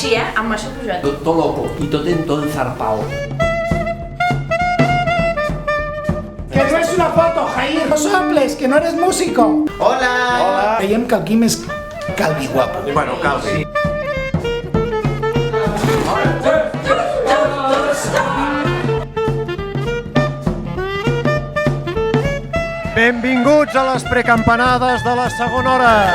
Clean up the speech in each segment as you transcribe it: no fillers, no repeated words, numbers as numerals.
així, amb això pujat. Todo loco y todo en todo enzarpado. Que no es una foto, Jair. No soples, que no eres músico. Hola! Veiem que el Quim és calvi guapo. Bueno, calvi. Benvinguts a les precampanades de la segona hora.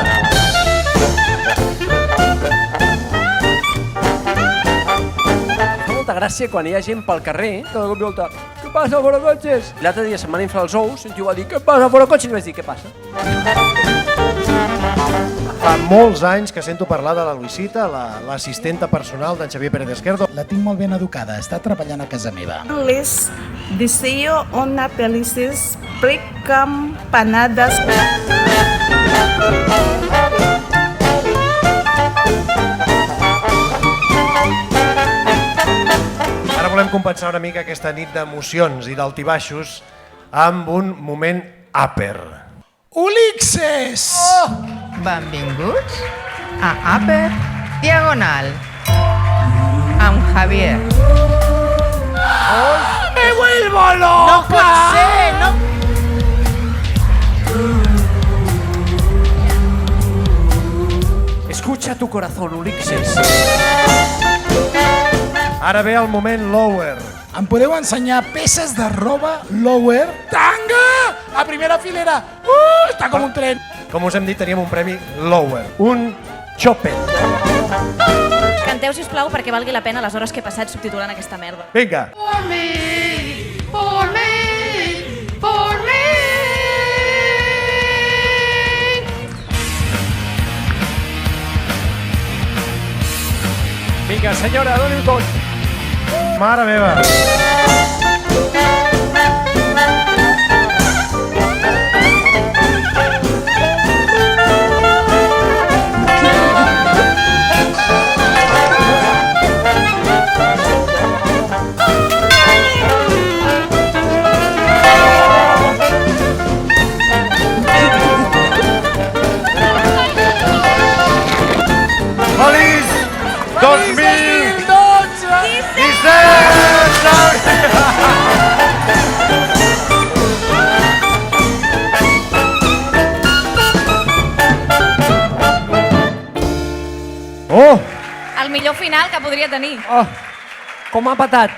Fa molta gràcia quan hi ha gent pel carrer que de cop i volta, què passa, fora cotxes? L'altre dia se'm van inflar els ous i un tio va dir, què passa, fora cotxes? I vaig dir, què passa? Fa molts anys que sento parlar de la Luisita, l'assistenta personal d'en Xavier Pérez Esquerdo. La tinc molt ben educada, està treballant a casa meva. Les deseo una felices precampanadas. Ara volem compensar una mica aquesta nit d'emocions i d'altibaixos amb un moment àper. Ulixes! Benvinguts a Upper Diagonal amb Javier. ¡Me vuelvo loca! No pot ser, no... Escucha tu corazón, Ulixes. Ara ve el moment lower. Em podeu ensenyar peces de roba lower? Tanga! A primera filera! Està com un tren! Com us hem dit, teníem un premi lower. Un chopper. Canteu, sisplau, perquè valgui la pena les hores que he passat subtitulant aquesta merda. Vinga. Vinga, senyora, doni-ho tot. Mare meva. Feliç 2017! Oh! El millor final que podria tenir. Oh, com ha patat.